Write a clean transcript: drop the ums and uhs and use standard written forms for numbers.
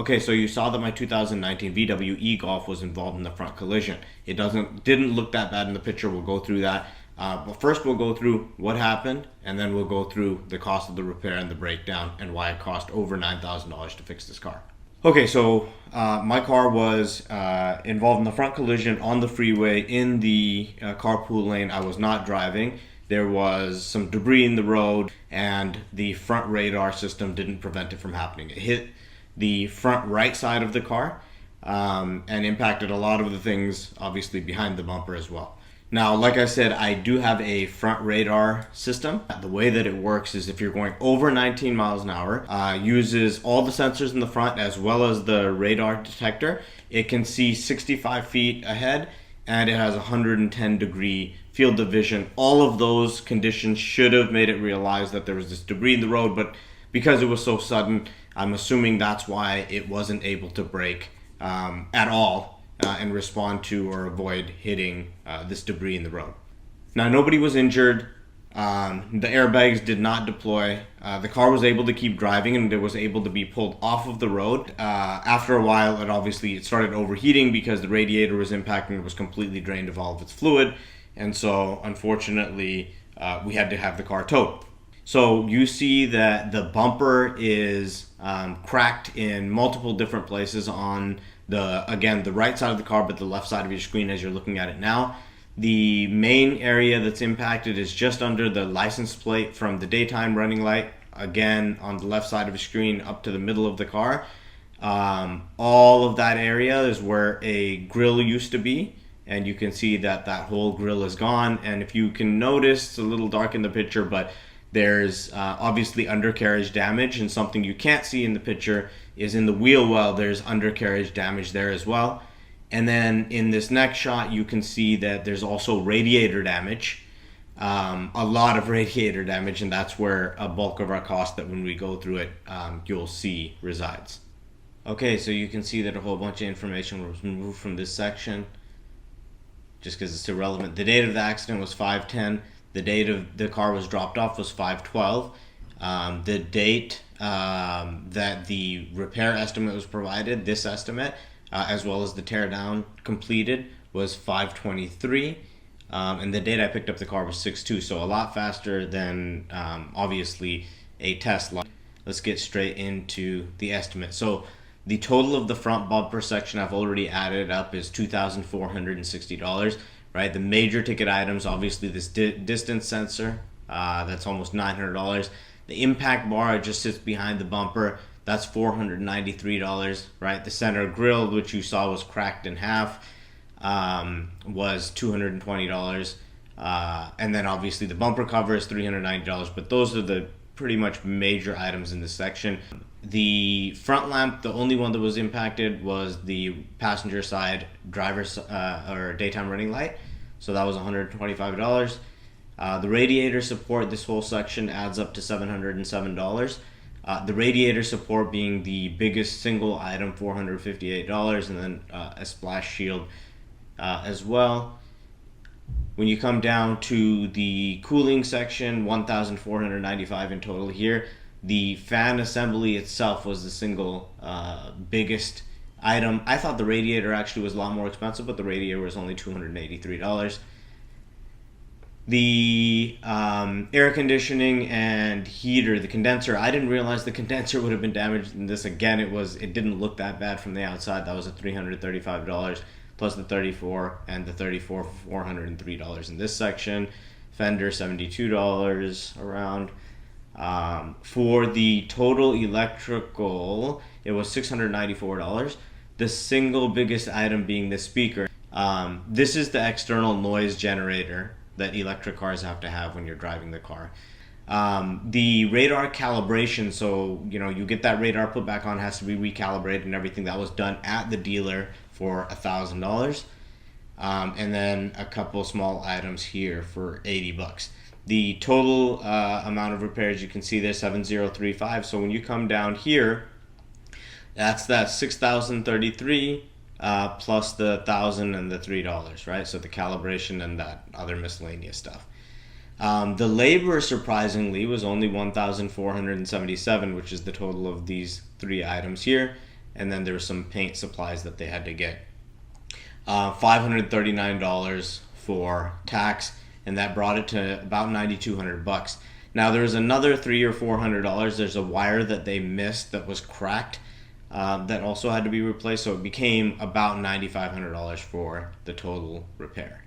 Okay, so you saw that my 2019 VW e-Golf was involved in the front collision. It didn't look that bad in the picture. We'll go through that. But first we'll go through what happened, and then we'll go through the cost of the repair and the breakdown and why it cost over $9,000 to fix this car. Okay, so my car was involved in the front collision on the freeway in the carpool lane. I was not driving. There was some debris in the road, and the front radar system didn't prevent it from happening. It hit the front right side of the car and impacted a lot of the things, obviously, behind the bumper as well. Now, like I said, I do have a front radar system. The way that it works is if you're going over 19 miles an hour, uses all the sensors in the front as well as the radar detector. It can see 65 feet ahead, and it has 110-degree field of vision. All of those conditions should have made it realize that there was this debris in the road, but because it was so sudden, I'm assuming that's why it wasn't able to brake at all and respond to or avoid hitting this debris in the road. Now, nobody was injured. The airbags did not deploy. The car was able to keep driving, and it was able to be pulled off of the road. After a while, it started overheating because the radiator was impacting. It was completely drained of all of its fluid, and so unfortunately we had to have the car towed. So you see that the bumper is cracked in multiple different places on the right side of the car, but the left side of your screen as you're looking at it now. The main area that's impacted is just under the license plate from the daytime running light, again on the left side of the screen up to the middle of the car. All of that area is where a grill used to be, and you can see that that whole grill is gone. And if you can notice, it's a little dark in the picture, but there's obviously undercarriage damage, and something you can't see in the picture is in the wheel well, there's undercarriage damage there as well. And then in this next shot, you can see that there's also radiator damage, a lot of radiator damage, and that's where a bulk of our cost that when we go through it, you'll see resides. Okay, so you can see that a whole bunch of information was removed from this section just because it's irrelevant. The date of the accident was 5/10. The date of the car was dropped off was 5/12. The date that the repair estimate was provided, this estimate, as well as the teardown completed, was 5/23. And the date I picked up the car was 6/2, so a lot faster than obviously a Tesla. Let's get straight into the estimate. So the total of the front bumper section I've already added up is $2,460. Right, the major ticket items, obviously this distance sensor, that's almost $900. The impact bar just sits behind the bumper, that's $493. Right, the center grille, which you saw was cracked in half, was $220. And then obviously the bumper cover is $390. But those are the pretty much major items in this section. The front lamp, the only one that was impacted was the passenger side driver's or daytime running light, so that was $125. The radiator support, this whole section adds up to $707. The radiator support being the biggest single item, $458, and then a splash shield as well. When you come down to the cooling section, $1,495 in total here. The fan assembly itself was the single biggest item. I thought the radiator actually was a lot more expensive, but the radiator was only $283. The air conditioning and heater, the condenser, I didn't realize the condenser would have been damaged in this. Again, it didn't look that bad from the outside. That was a $335, plus the 34 and the 34 for $403 in this section. Fender, $72 around. For the total electrical, it was $694. The single biggest item being the speaker. This is the external noise generator that electric cars have to have when you're driving the car. The radar calibration, so you get that radar put back on, has to be recalibrated and everything. That was done at the dealer for $1,000. And then a couple small items here for $80. The total amount of repairs, you can see there, 7,035. So when you come down here, that's that 6,033 plus the $1,000 and the $3, right? So the calibration and that other miscellaneous stuff. The labor, surprisingly, was only 1,477, which is the total of these three items here. and then there was some paint supplies that they had to get. $539 for tax, and that brought it to about $9,200. Now there's another $300 or $400. There's a wire that they missed that was cracked that also had to be replaced, so it became about $9,500 for the total repair.